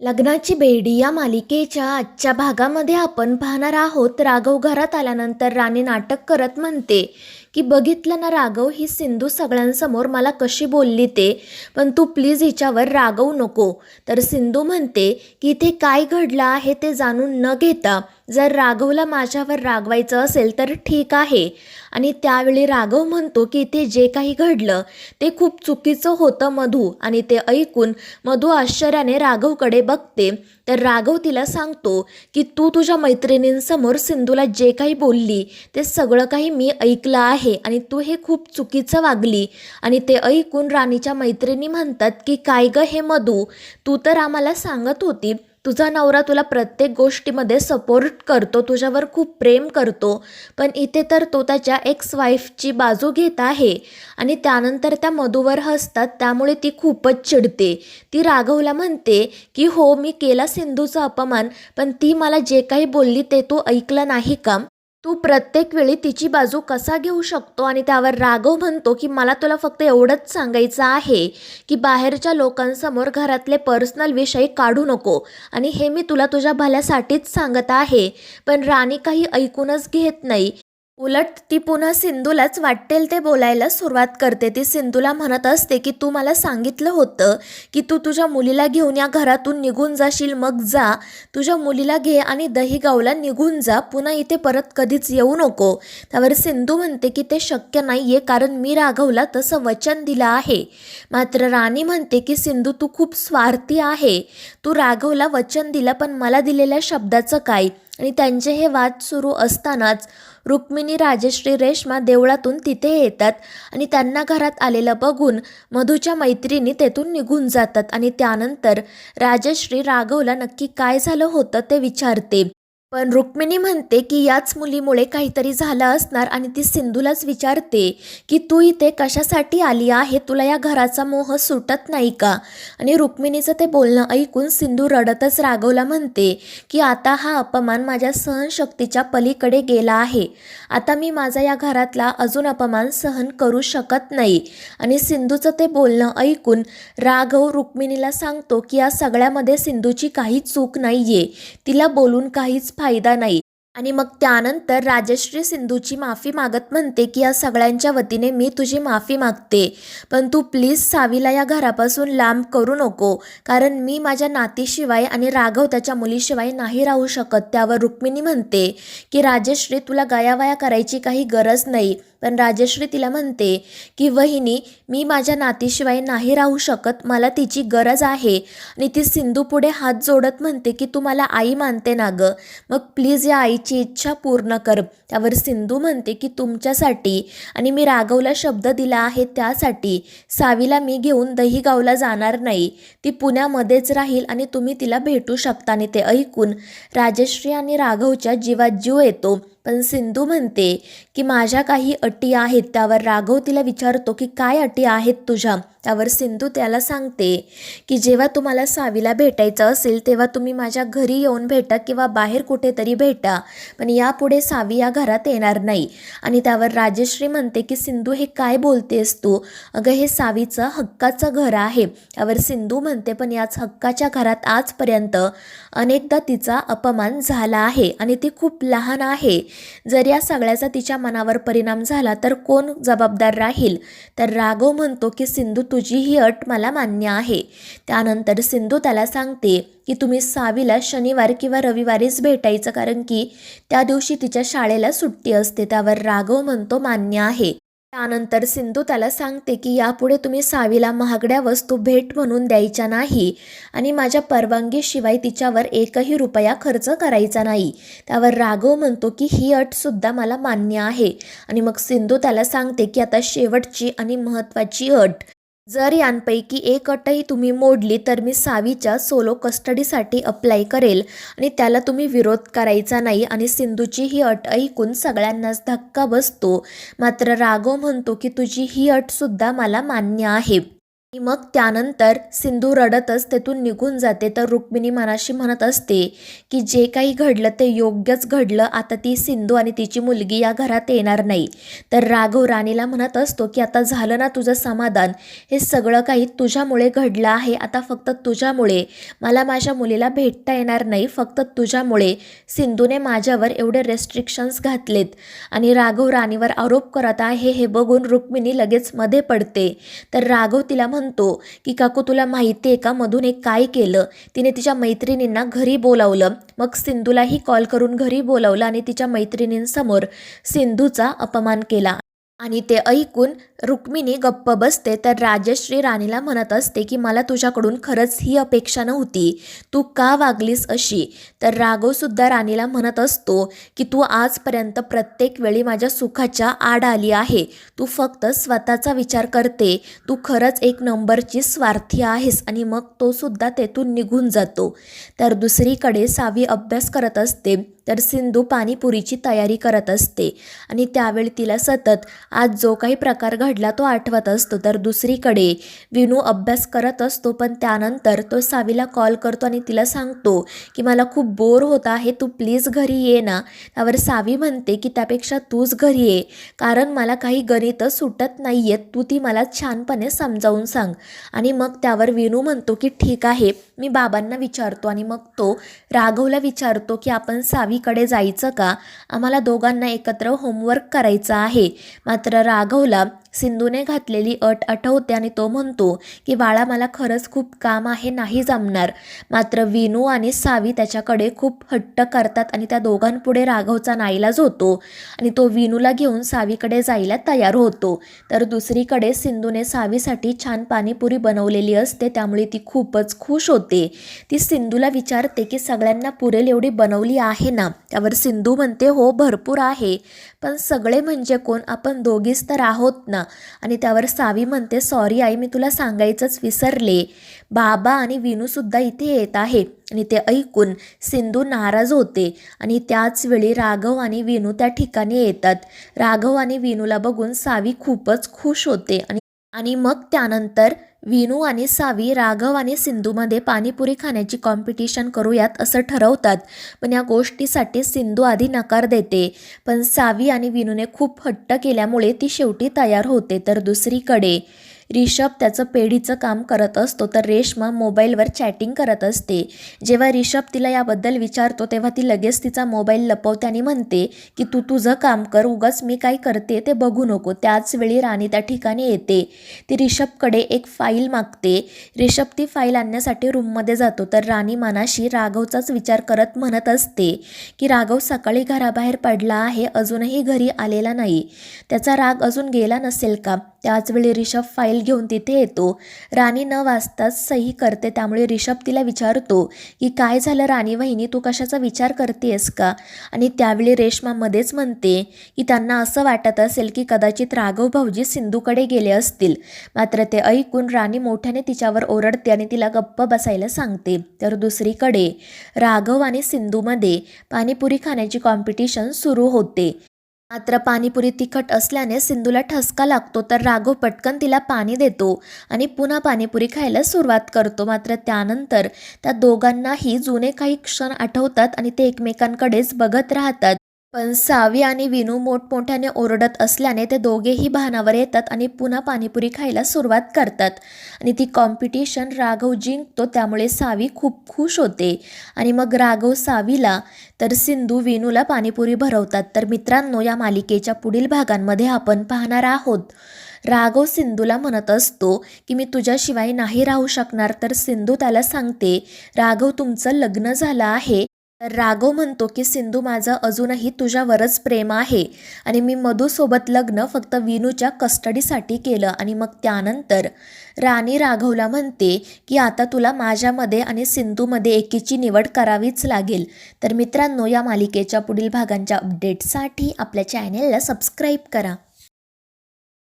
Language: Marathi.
लग्नाची बेडी या मालिकेच्या आजच्या भागामध्ये आपण पाहणार आहोत. राघव घरात आल्यानंतर राणी नाटक करत म्हणते की बघितलं ना राघव, ही सिंधू सगळ्यांसमोर मला कशी बोलली ते, पण तू प्लीज हिच्यावर रागवू नको. तर सिंधू म्हणते की इथे काय घडलं आहे ते जाणून न घेता जर राघवला माझ्यावर रागवायचं असेल तर ठीक आहे. आणि त्यावेळी राघव म्हणतो की इथे जे काही घडलं ते खूप चुकीचं होतं मधू. आणि ते ऐकून मधू आश्चर्याने राघवकडे बघते. तर राघव तिला सांगतो की तू तुझ्या मैत्रिणींसमोर सिंधूला जे काही बोलली ते सगळं काही मी ऐकलं आहे आणि तू हे खूप चुकीचं वागली. आणि ते ऐकून राणीच्या मैत्रिणी म्हणतात की काय गं हे मधू, तू तर आम्हाला सांगत होती तुझा नवरा तुला प्रत्येक गोष्टीमध्ये सपोर्ट करतो, तुझ्यावर खूप प्रेम करतो, पण इथे तर तो त्याच्या एक्स वाईफची बाजू घेत आहे. आणि त्यानंतर त्या मधूवर हसतात. त्यामुळे ती खूपच चिडते. ती राघवला म्हणते की हो, मी केला सिंधूचा अपमान, पण ती मला जे काही बोलली ते तू ऐकलं नाही का? तू प्रत्येक वेळी तिची बाजू कसा घेऊ शकतो? आणि त्यावर राघव म्हणतो की मला तुला फक्त एवढंच सांगायचं आहे की बाहेरच्या लोकांसमोर घरातले पर्सनल विषय काढू नको. आणि हे मी तुला तुझ्या भल्यासाठीच सांगत आहे. पण राणी काही ऐकूनच घेत नाही. उलट ती पुन्हा सिंधूलाच वाटेल ते बोलायला सुरुवात करते. ती सिंधूला म्हणत असते की तू मला सांगितलं होतं की तू तुझ्या मुलीला घेऊन या घरातून निघून जाशील, मग जा, तुझ्या मुलीला घे आणि दहीगावला निघून जा, पुन्हा इथे परत कधीच येऊ नको. त्यावर सिंधू म्हणते की ते शक्य नाही आहे, कारण मी राघवला तसं वचन दिलं आहे. मात्र राणी म्हणते की सिंधू, तू खूप स्वार्थी आहे. तू राघवला वचन दिलं, पण मला दिलेल्या शब्दाचं काय? आणि त्यांचे हे वाद सुरू असतानाच रुक्मिणी, राजश्री, रेश्मा देवळातून तिथे येतात. आणि त्यांना घरात आलेलं बघून मधूच्या मैत्रिणी तेथून निघून जातात. आणि त्यानंतर राजश्री राघवला नक्की काय झालं होतं ते विचारते. पण रुक्मिणी म्हणते की याच मुलीमुळे काहीतरी झालं असणार. आणि ती सिंधूलाच विचारते की तू इथे कशासाठी आली आहे, तुला या घराचा मोह सुटत नाही का? आणि रुक्मिणीचं ते बोलणं ऐकून सिंधू रडतच राघवला म्हणते की आता हा अपमान माझ्या सहनशक्तीच्या पलीकडे गेला आहे. आता मी माझा या घरातला अजून अपमान सहन करू शकत नाही. आणि सिंधूचं ते बोलणं ऐकून राघव रुक्मिणीला सांगतो की या सगळ्यामध्ये सिंधूची काही चूक नाहीये, तिला बोलून काहीच फायदा नाही. आणि मग त्यानंतर राजश्री सिंधूची माफी मागत म्हणते की या सगळ्यांच्या वतीने मी तुझी माफी मागते, पण तू प्लीज सावीला या घरापासून लांब करू नको, कारण मी माझ्या नातीशिवाय आणि राघव त्याच्या मुलीशिवाय नाही राहू शकत. त्यावर रुक्मिणी म्हणते की राजश्री, तुला गयावया करायची काही गरज नाही. पण राजश्री तिला म्हणते की वहिनी, मी माझ्या नातीशिवाय नाही राहू शकत, मला तिची गरज आहे. आणि ती सिंधू पुढे हात जोडत म्हणते की तू मला आई मानते ना गं, मग प्लीज या आईची इच्छा पूर्ण कर. त्यावर सिंधू म्हणते की तुमच्यासाठी आणि मी राघवला शब्द दिला आहे त्यासाठी सावीला मी घेऊन दहीगावला जाणार नाही. ती पुण्यामध्येच राहील आणि तुम्ही तिला भेटू शकता. आणि ते ऐकून राजश्री आणि राघवच्या जीवात जीव येतो. पण सिंधू म्हणते की माझ्या काही अटी आहेत. त्यावर राघव तिला विचारतो की काय अटी आहेत तुझ्या? त्यावर सिंधू त्याला सांगते की जेव्हा तुम्हाला सावीला भेटायचं असेल तेव्हा तुम्ही माझ्या घरी येऊन भेटा किंवा बाहेर कुठेतरी भेटा, पण यापुढे सावी या घरात येणार नाही. आणि त्यावर राजश्री म्हणते की सिंधू, हे काय बोलतेस तू? अगं, हे सावीचं हक्काचं घर आहे. त्यावर सिंधू म्हणते पण याच हक्काच्या घरात आजपर्यंत अनेकदा तिचा अपमान झाला आहे आणि ती खूप लहान आहे. जर या सगळ्याचा तिच्या मनावर परिणाम झाला तर कोण जबाबदार राहील? तर राघव म्हणतो की सिंधू, तुझी ही अट मला मान्य आहे. त्यानंतर सिंधू त्याला सांगते की तुम्ही सावीला शनिवार किंवा रविवारीच भेटायचं, कारण की त्या दिवशी तिच्या शाळेला सुट्टी असते. त्यावर राघव म्हणतो मान्य आहे. त्यानंतर सिंधू त्याला सांगते की यापुढे तुम्ही सावीला महागड्या वस्तू भेट म्हणून द्यायच्या नाही आणि माझ्या परवानगीशिवाय तिच्यावर एकही रुपया खर्च करायचा नाही. त्यावर राघव म्हणतो की ही अटसुद्धा मला मान्य आहे. आणि मग सिंधू त्याला सांगते की आता शेवटची आणि महत्त्वाची अट, जर यांपैकी एक अटही तुम्ही मोडली तर मी सावीच्या सोलो कस्टडीसाठी अप्लाय करेल आणि त्याला तुम्ही विरोध करायचा नाही. आणि सिंधूची ही अट ऐकून सगळ्यांनाच धक्का बसतो. मात्र राघव म्हणतो की तुझी ही अटसुद्धा मला मान्य आहे. आणि मग त्यानंतर सिंधू रडतच तेथून निघून जाते. तर रुक्मिणी मनाशी म्हणत असते की जे काही घडलं ते योग्यच घडलं, आता ती सिंधू आणि तिची मुलगी या घरात येणार नाही. तर राघव राणीला म्हणत असतो की आता झालं ना तुझं समाधान, हे सगळं काही तुझ्यामुळे घडलं आहे, आता फक्त तुझ्यामुळे मला माझ्या मुलीला भेटता येणार नाही, फक्त तुझ्यामुळे सिंधूने माझ्यावर एवढे रेस्ट्रिक्शन्स घातलेत. आणि राघव राणीवर आरोप करत आहे हे बघून रुक्मिणी लगेच मध्ये पडते. तर राघव तिला म्हणतो की काकू तुला माहिती आहे का मधून एक काय केलं, तिने तिच्या मैत्रिणींना घरी बोलावलं, मग सिंधूलाही कॉल करून घरी बोलावलं आणि तिच्या मैत्रिणींसमोर सिंधूचा अपमान केला. आणि ते ऐकून रुक्मिणी गप्प बसते. तर राजश्री राणीला म्हणत असते की मला तुझ्याकडून खरंच ही अपेक्षा नव्हती, तू का वागलीस अशी. तर राघवसुद्धा राणीला म्हणत असतो की तू आजपर्यंत प्रत्येक वेळी माझ्या सुखाच्या आड आली आहे, तू फक्त स्वतःचा विचार करते, तू खरंच एक नंबरची स्वार्थी आहेस. आणि मग तो सुद्धा तेथून निघून जातो. तर दुसरीकडे सावी अभ्यास करत असते. तर सिंधू पाणीपुरीची तयारी करत असते आणि त्यावेळी तिला सतत आज जो काही प्रकार घडला तो आठवत असतो. तर दुसरीकडे विनू अभ्यास करत असतो, पण त्यानंतर तो सावीला कॉल करतो आणि तिला सांगतो की मला खूप बोर होत आहे, तू प्लीज घरी ये ना. त्यावर सावी म्हणते की त्यापेक्षा तूच घरी ये, कारण मला काही गणितं सुटत नाही आहेत, तू ती मला छानपणे समजावून सांग. आणि मग त्यावर विनू म्हणतो की ठीक आहे, मी बाबांना विचारतो. आणि मग तो राघवला विचारतो की आपण सावीकडे जायचं का, आम्हाला दोघांना एकत्र होमवर्क करायचं आहे. मात्र राघवला सिंधूने घातलेली अट आठवते आणि तो म्हणतो की बाळा मला खरंच खूप काम आहे, नाही जमणार. मात्र विनू आणि सावी त्याच्याकडे खूप हट्ट करतात आणि त्या दोघांपुढे राघवचा नाईलाज होतो आणि तो विनूला घेऊन सावीकडे जायला तयार होतो. तर दुसरीकडे सिंधूने सावीसाठी छान पाणीपुरी बनवलेली असते, त्यामुळे ती खूपच खुश होते. ती सिंधूला विचारते की सगळ्यांना पुरेल एवढी बनवली आहे ना. त्यावर सिंधू म्हणते हो भरपूर आहे, पण सगळे म्हणजे कोण, आपण दोघीच तर आहोत ना. आणि त्यावर सावी म्हणते सॉरी आई, मी तुला सांगायचंच विसरले, बाबा आणि विनूसुद्धा इथे येत आहे. आणि ते ऐकून सिंधू नाराज होते आणि त्याच वेळी राघव आणि विनू त्या ठिकाणी येतात. राघव आणि विनूला बघून सावी खूपच खुश होते आणि मग त्यानंतर विनू आणि सावी राघव आणि सिंधूमध्ये पाणीपुरी खाण्याची कॉम्पिटिशन करूयात असं ठरवतात. पण या गोष्टीसाठी सिंधू आधी नकार देते, पण सावी आणि विनूने खूप हट्ट केल्यामुळे ती शेवटी तयार होते. तर दुसरीकडे ऋषभ त्याचं पेढीचं काम करत असतो. तर रेश्मा मोबाईलवर चॅटिंग करत असते. जेव्हा ऋषभ तिला याबद्दल विचारतो तेव्हा ती लगेच तिचा मोबाईल लपवते आणि म्हणते की तू तुझं काम कर, उगाच मी काय करते ते बघू नको. त्याच वेळी राणी त्या ठिकाणी येते. ती ऋषभकडे एक फाईल मागते. ऋषभ ती फाईल आणण्यासाठी रूममध्ये जातो. तर राणी मनाशी राघवचाच विचार करत म्हणत असते की राघव सकाळी घराबाहेर पडला आहे, अजूनही घरी आलेला नाही, त्याचा राग अजून गेला नसेल का. त्याचवेळी ऋषभ फाईल घेऊन तिथे येतो. राणी न वाचताच सही करते, त्यामुळे ऋषभ तिला विचारतो की काय झालं राणी वहिनी, तू कशाचा विचार करतेस का. आणि त्यावेळी रेश्मा मध्येच म्हणते की त्यांना असं वाटत असेल की कदाचित राघव भाऊजी सिंधूकडे गेले असतील. मात्र ते ऐकून राणी मोठ्याने तिच्यावर ओरडते आणि तिला गप्प बसायला सांगते. तर दुसरीकडे राघव आणि सिंधूमध्ये पाणीपुरी खाण्याची कॉम्पिटिशन सुरू होते. मात्र पाणीपुरी तिखट असल्याने सिंधूला ठसका लागतो. तर राघव पटकन तिला पाणी देतो आणि पुन्हा पाणीपुरी खायला सुरुवात करतो. मात्र त्यानंतर त्या दोघांनाही जुने काही क्षण आठवतात आणि ते एकमेकांकडेच बघत राहतात. पण सावी आणि विनू मोठमोठ्याने ओरडत असल्याने ते दोघेही भानावर येतात आणि पुन्हा पाणीपुरी खायला सुरुवात करतात. आणि ती कॉम्पिटिशन राघव जिंकतो, त्यामुळे सावी खूप खुश होते. आणि मग राघव सावीला तर सिंधू विनूला पाणीपुरी भरवतात. तर मित्रांनो, या मालिकेच्या पुढील भागांमध्ये आपण पाहणार आहोत राघव सिंधूला म्हणत असतो की मी तुझ्याशिवाय नाही राहू शकणार. तर सिंधू त्याला सांगते राघव तुमचं लग्न झालं आहे. तर राघव म्हणतो की सिंधू माझं अजूनही तुझ्यावरच प्रेम आहे आणि मी मधूसोबत लग्न फक्त विनूच्या कस्टडीसाठी केलं. आणि मग त्यानंतर राणी राघवला म्हणते की आता तुला माझ्यामध्ये आणि सिंधूमध्ये एकीची निवड करावीच लागेल. तर मित्रांनो, या मालिकेच्या पुढील भागांच्या अपडेटसाठी आपल्या चॅनेलला सबस्क्राईब करा.